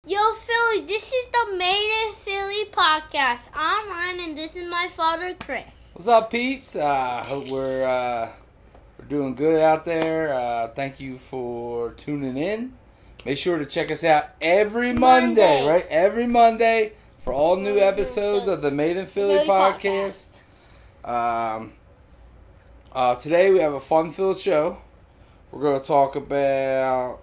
Yo, Philly, this is the Made in Philly podcast. I'm Ryan, and this is my father, Chris. What's up, peeps? Hope we're doing good out there. Thank you for tuning in. Make sure to check us out every Monday, right? Every Monday for all new episodes of the Made in Philly podcast. Today we have a fun-filled show. We're going to talk about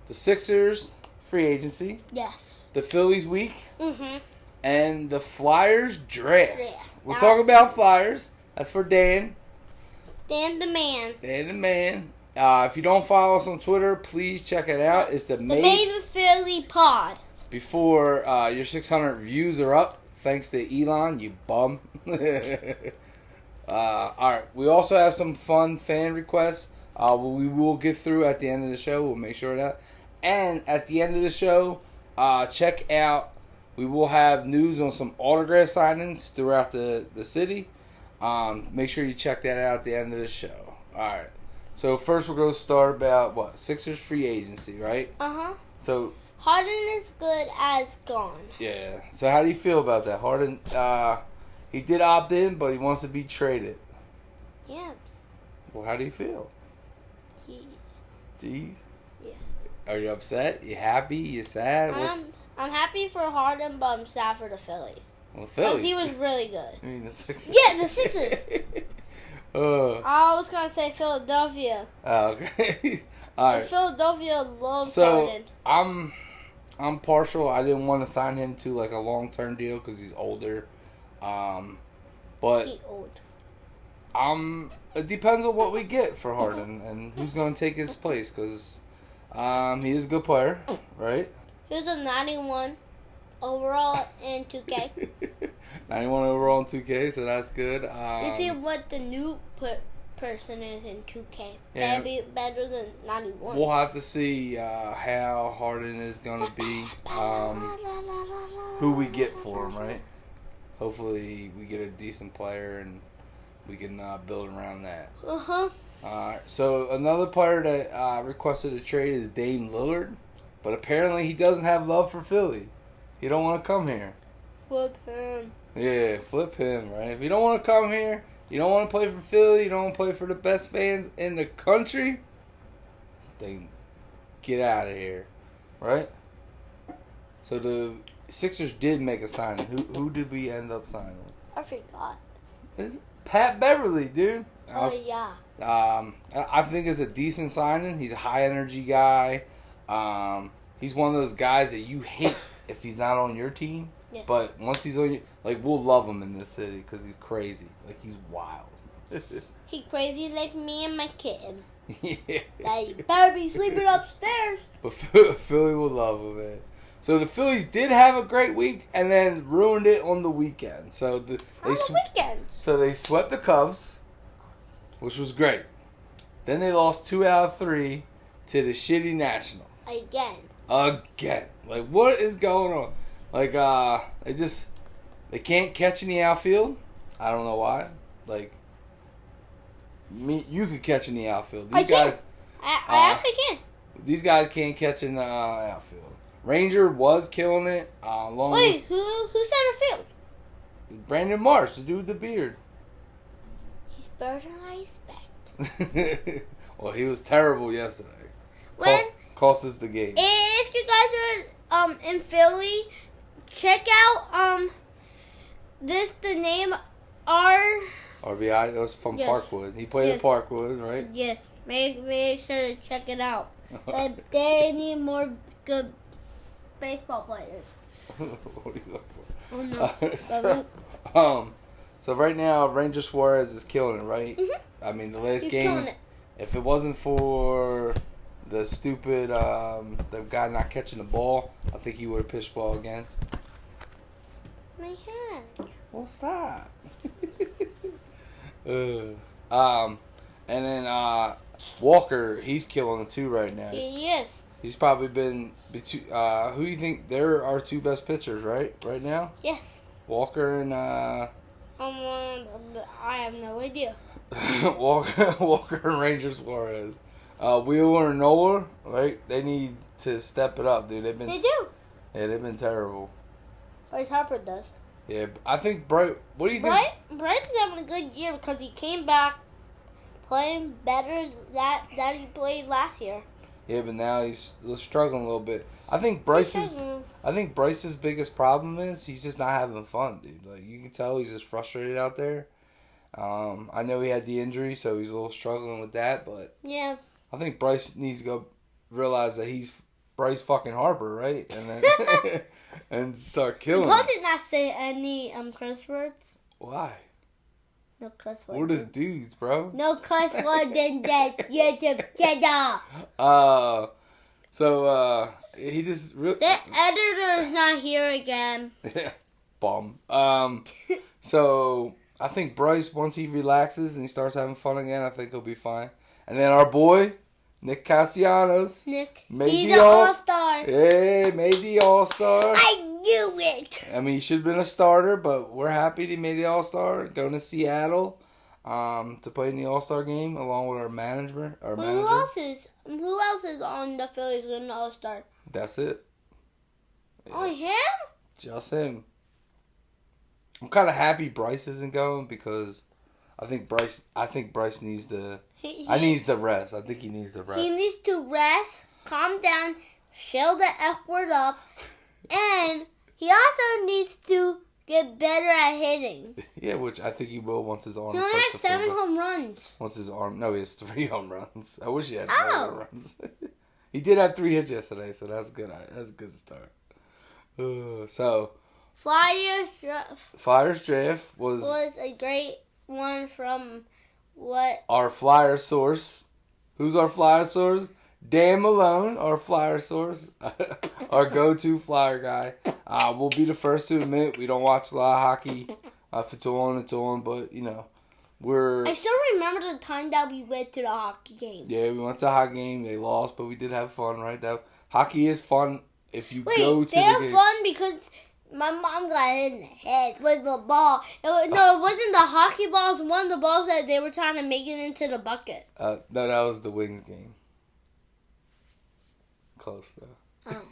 the Sixers free agency. Yes. The Phillies week. Mm-hmm. And the Flyers draft. We'll talk about Flyers. That's for Dan. Dan the man. Dan the man. If you don't follow us on Twitter, please check it out. It's the Made in Philly pod. Before your 600 views are up, thanks to Elon, you bum. Alright, we also have some fun fan requests. We will get through at the end of the show. We'll make sure of that. And at the end of the show, check out, we will have news on some autograph signings throughout the city. Make sure you check that out at the end of the show. Alright. So first we're going to start about, Sixers free agency, right? Uh-huh. So Harden is good as gone. Yeah. So how do you feel about that? Harden, he did opt in, but he wants to be traded. Yeah. Well, how do you feel? Jeez. Yeah. Are you upset? You happy? You sad? I'm happy for Harden, but I'm sad for the Phillies. Well, Phillies. Because he was really good. You mean the Sixers? Yeah, the Sixers. I was going to say Philadelphia. Oh, okay. All right. Philadelphia loves Harden. I'm partial. I didn't want to sign him to like a long-term deal because he's older. But He's old. It depends on what we get for Harden and who's going to take his place because he is a good player, right? He was a 91 overall in 2K. 91 overall in 2K, so that's good. You see what the new person is in 2K. Yeah. That'd be better than 91. We'll have to see how Harden is going to be, who we get for him, right? Hopefully we get a decent player and we can build around that. Uh-huh. So another player that requested a trade is Dame Lillard, but apparently he doesn't have love for Philly. He don't want to come here. Flip him. Yeah, flip him, right? If you don't want to come here, you don't want to play for Philly, you don't want to play for the best fans in the country, then get out of here, right? So the Sixers did make a signing. Who did we end up signing? I forgot. It's Pat Beverly, dude. Yeah. I think it's a decent signing. He's a high energy guy. He's one of those guys that you hate if he's not on your team. Yeah. But once he's on your, we'll love him in this city because he's crazy. He's wild. He crazy like me and my kitten. Yeah. That you better be sleeping upstairs. But Philly will love him, man. So the Phillies did have a great week and then ruined it on the weekend. So they swept the Cubs, which was great. Then they lost 2 out of 3 to the shitty Nationals. Again. What is going on? They can't catch in the outfield. I don't know why. You could catch in the outfield. These guys, I actually can. These guys can't catch in the outfield. Ranger was killing it. Wait, who's center field? Brandon Marsh, the dude with the beard. He's better than I expect. Well, he was terrible yesterday. Cost us the game. If you guys are in Philly, check out the name RBI. That was from Parkwood. He played at Parkwood, right? Yes. Make sure to check it out. They need more good baseball players. What are you looking for? Oh, no. So right now, Ranger Suarez is killing it, right? Mm-hmm. I mean, the last He's game, if it wasn't for the stupid the guy not catching the ball, I think he would have pitched ball against. My hand. Well, stop. And then Walker, he's killing it too right now. Yes. He's probably been who do you think? They're our 2 best pitchers, right now? Yes. Walker and I have no idea. Walker and Ranger Suarez. Wheeler and Nola, right? They need to step it up, dude. They do. Yeah, they've been terrible. Bryce Harper does. Yeah, I think Bryce. What do you think? Bryce is having a good year because he came back playing better that he played last year. Yeah, but now he's struggling a little bit. I think Bryce's biggest problem is he's just not having fun, dude. Like you can tell he's just frustrated out there. I know he had the injury, so he's a little struggling with that. But yeah, I think Bryce needs to go realize that he's Bryce fucking Harper, right? And then and start killing. Paul did not say any curse words. Why? No cuss words. We're just dudes, bro. No cuss words in that YouTube channel. So he just really. The editor's not here again. Yeah, bum. So I think Bryce, once he relaxes and he starts having fun again, I think he'll be fine. And then our boy, Nick Castellanos. He's an all-star. Hey, made the all-star. I knew it. I mean, he should have been a starter, but we're happy he made the all-star. Going to Seattle to play in the all-star game along with our manager. Who else is on the Phillies with an all-star? That's it. Yeah. Oh, him? Just him. I'm kind of happy Bryce isn't going because I think Bryce needs the needs the rest. I think he needs the rest. He needs to rest, calm down, shell the F word up, and he also needs to get better at hitting. Yeah, which I think he will once his arm. He only has 7 home runs. Once his arm, no, he has 3 home runs. I wish he had 3 home runs. He did have 3 hits yesterday, so that's good. That's a good start. So. Flyers draft was a great one from what? Our flyer source. Who's our flyer source? Dan Malone, our flyer source. Our go-to flyer guy. We'll be the first to admit we don't watch a lot of hockey. If it's on, but, you know, I still remember the time that we went to the hockey game. Yeah, we went to a hockey game. They lost, but we did have fun, right? Hockey is fun if you go to the game. They have fun because my mom got hit in the head with the ball. It wasn't the hockey ball. It was one of the balls that they were trying to make it into the bucket. No, that was the Wings game. Close, though. Oh.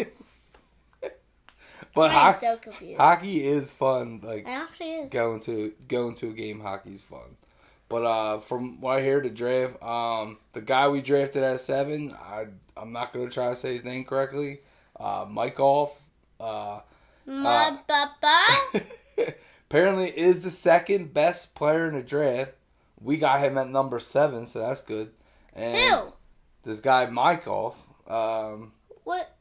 But I'm so confused. Hockey is fun. Like, it actually is. Going to a game, hockey is fun. But from what I hear, the draft, the guy we drafted at 7, I'm not going to try to say his name correctly. Mykoff. My papa? Apparently is the second best player in the draft. We got him at number 7, so that's good. And who? This guy Mykoff. What?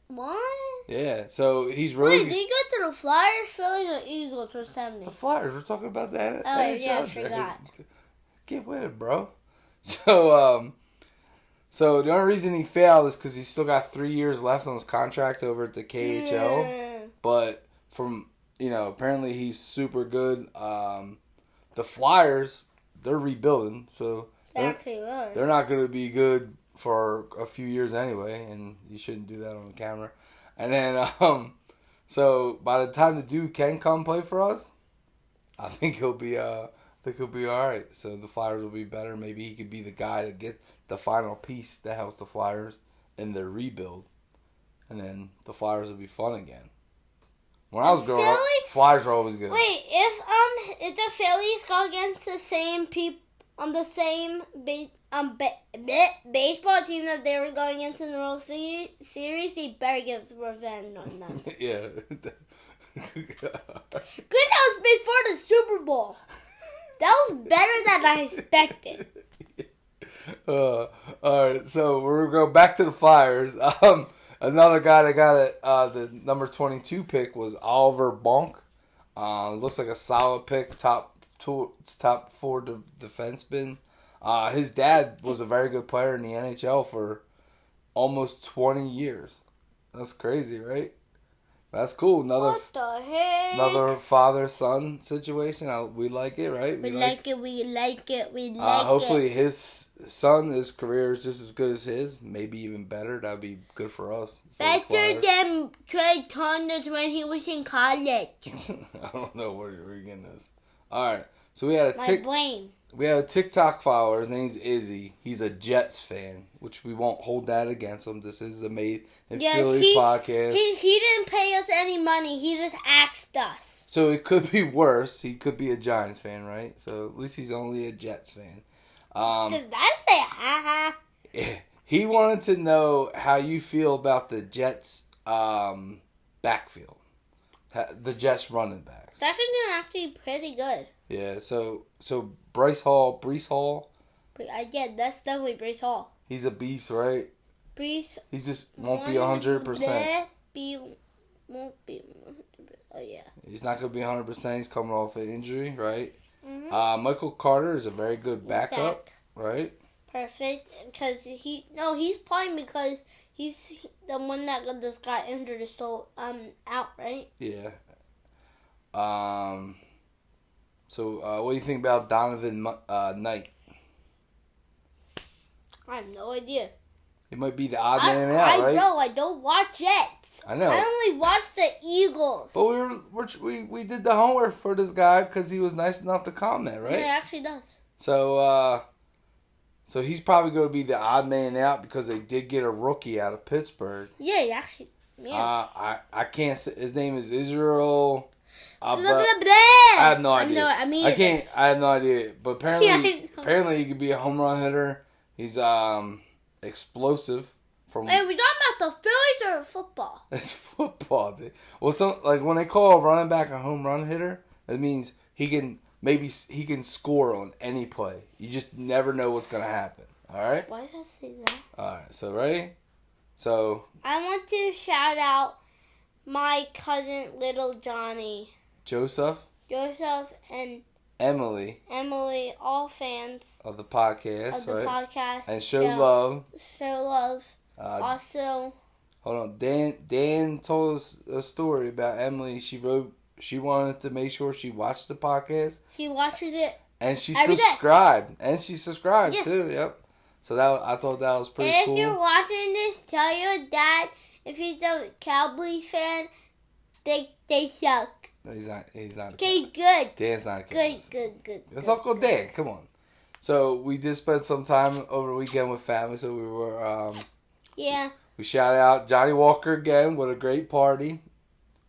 Yeah, so he's really. Wait, did he go to the Flyers, Phillies, or Eagles for 70? The Flyers. We're talking about that. Oh yeah, I forgot. Get with it, bro. So the only reason he failed is because he's still got 3 years left on his contract over at the KHL. Yeah. But apparently he's super good. The Flyers, they're rebuilding, so they're not going to be good for a few years anyway, and you shouldn't do that on camera. And then, so by the time the dude can come play for us, I think he'll be all right. So the Flyers will be better. Maybe he could be the guy to get the final piece that helps the Flyers in their rebuild, and then the Flyers will be fun again. When I was growing up, Flyers were always good. Wait, if the Phillies go against the same people on the same baseball team that they were going against in the World Series, they better get revenge on them. Yeah. Good, that was before the Super Bowl. That was better than I expected. All right, so we're going to go back to the Flyers. Another guy that got it, the number 22 pick was Oliver Bonk. Looks like a solid pick, top 4 defenseman. His dad was a very good player in the NHL for almost 20 years. That's crazy, right? That's cool. What the heck? Another father-son situation. We like it, right? We like it. Hopefully his career is just as good as his. Maybe even better. That'd be good for us. Better than Trey Turner when he was in college. I don't know where you're getting this. All right. So we had a My brain. We have a TikTok follower. His name's Izzy. He's a Jets fan, which we won't hold that against him. This is the Made in Philly podcast. He didn't pay us any money. He just asked us. So it could be worse. He could be a Giants fan, right? So at least he's only a Jets fan. Did I say ha-ha? Yeah. He wanted to know how you feel about the Jets backfield. The Jets running backs. That's actually pretty good. Yeah, so Bryce Hall. Yeah, that's definitely Bryce Hall. He's a beast, right? Bryce. He just won't be 100%. Won't be. Oh yeah. He's not gonna be 100%. He's coming off an injury, right? Mm-hmm. Michael Carter is a very good backup, right? Perfect, because he's playing because he's the one that just got injured, so out, right? Yeah. So, what do you think about Donovan Knight? I have no idea. He might be the odd man out, right? I know. I don't watch Jets. I know. I only watch the Eagles. But we did the homework for this guy because he was nice enough to comment, right? Yeah, he actually does. So he's probably going to be the odd man out because they did get a rookie out of Pittsburgh. Yeah, he actually. Yeah. I can't say his name is Israel. Blah, blah, blah. I have no idea. I have no idea. But apparently he could be a home run hitter. He's explosive. Hey, we talking about the Phillies or football? It's football, dude. Well, when they call a running back a home run hitter, it means he can score on any play. You just never know what's gonna happen. All right. Why did I say that? All right. So ready? So I want to shout out my cousin, little Johnny, Joseph, and Emily, all fans of the podcast, of the right? podcast, And show love. Also, hold on. Dan told us a story about Emily. She wanted to make sure she watched the podcast. She watches it. And she every subscribed. day. And she subscribed too. Yep. So I thought that was pretty cool. And if you're watching this, tell your dad if he's a Cowboys fan, they suck. No, he's not. Okay, good. Dan's not a Cowboys. Good. It's Uncle Dan. Come on. So we did spend some time over the weekend with family. So we were yeah. We shout out Johnny Walker again. What a great party,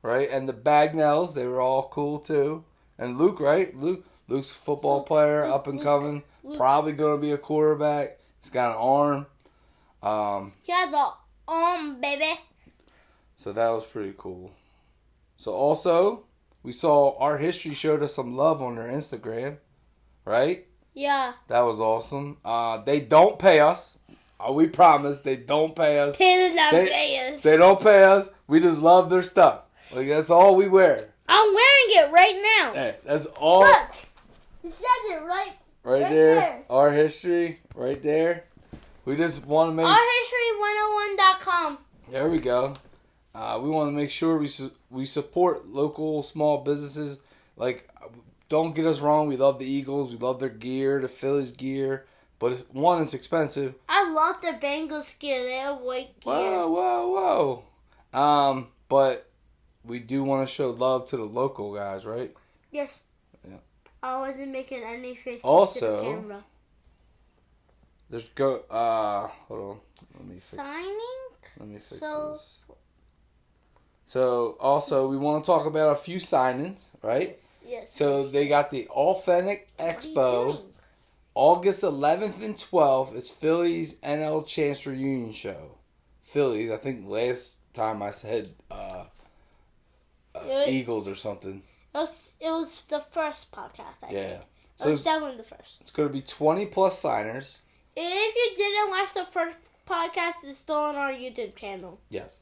right? And the Bagnells, they were all cool too. And Luke, right? Luke's a football player, up and coming. Probably going to be a quarterback. He's got an arm. He has an arm, baby. So that was pretty cool. So also, we saw Art History showed us some love on their Instagram, right? Yeah. That was awesome. They don't pay us. We promise they don't pay us. They did not pay us. They don't pay us. We just love their stuff. Like, that's all we wear. I'm wearing it right now. Hey, that's all. Look. It says it right there. Art History, right there. We just want to make... ArtHistory101.com. There we go. We want to make sure we support local small businesses. Like, don't get us wrong. We love the Eagles. We love their gear, the Phillies gear. But it's expensive. I love the Bengals gear. They have white gear. Whoa. But we do want to show love to the local guys, right? Yes. Yeah. I wasn't making any faces also, to the camera. Hold on. Let me fix this. So, also, we want to talk about a few signings, right? Yes. So, they got the Authentic Expo. August 11th and 12th is Phillies NL Champs Reunion Show. Phillies, I think last time I said Eagles or something. It was the first podcast, I think. So it was definitely the first. It's going to be 20 plus signers. If you didn't watch the first podcast, it's still on our YouTube channel. Yes.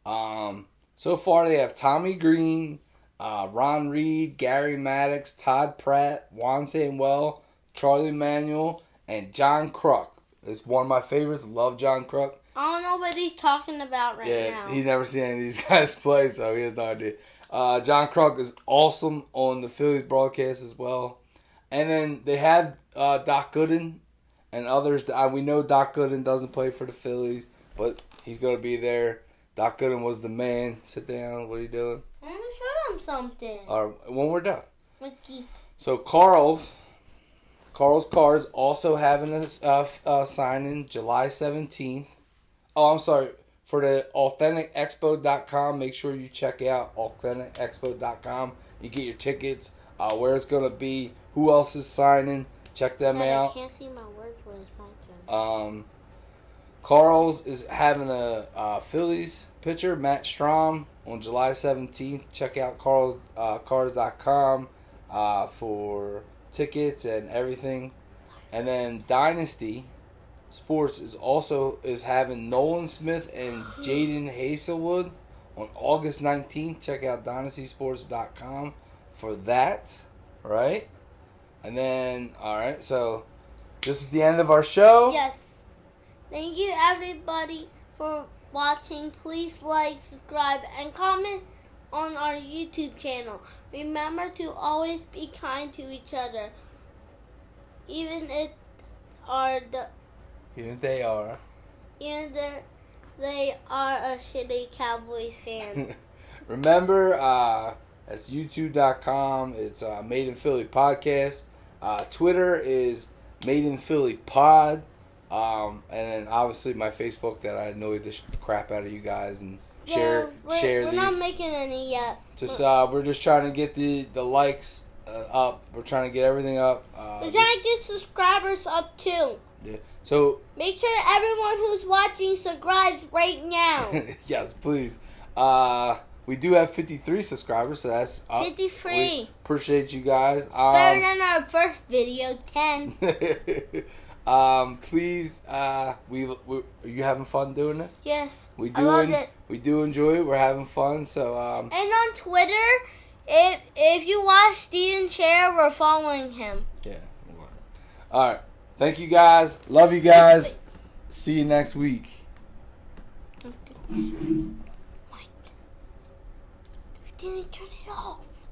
So far they have Tommy Green, Ron Reed, Gary Maddox, Todd Pratt, Juan Samuel, Charlie Manuel, and John Kruk. It's one of my favorites. Love John Kruk. I don't know what he's talking about now. Yeah, he's never seen any of these guys play, so he has no idea. John Kruk is awesome on the Phillies broadcast as well. And then they have Doc Gooden and others. We know Doc Gooden doesn't play for the Phillies, but he's going to be there. Doc Gooden was the man. Sit down. What are you doing? I'm going to show them something. When we're done. Okay. So Carl's Cars also having a signing July 17th. Oh, I'm sorry. For the AuthenticExpo.com, make sure you check out AuthenticExpo.com. You get your tickets, where it's going to be, who else is signing. Check them out. I can't see my words when it's my turn. Carl's is having a Phillies pitcher, Matt Strom, on July 17th. Check out cars.com for tickets and everything. And then Dynasty Sports is having Nolan Smith and Jaden Hazelwood on August 19th. Check out dynastysports.com for that. Right? And then, alright, so this is the end of our show. Yes. Thank you, everybody, for watching. Please like, subscribe, and comment on our YouTube channel. Remember to always be kind to each other, even if they are a shitty Cowboys fan. Remember, that's YouTube.com. It's Made in Philly Podcast. Twitter is Made in Philly Pod. And then obviously my Facebook that I annoy the crap out of you guys and share these. We're not making any yet. Just we're just trying to get the likes up. We're trying to get everything up. We're trying to get subscribers up too. Yeah. So make sure everyone who's watching subscribes right now. Yes, please. We do have 53 subscribers, so that's up. 53. We appreciate you guys. Better than our first video, 10. Please, are you having fun doing this? Yes. I love it. We do enjoy it. We're having fun. So and on Twitter, if you watch Steven Share, we're following him. Yeah. All right. Thank you guys. Love you guys. See you next week. You didn't turn it off.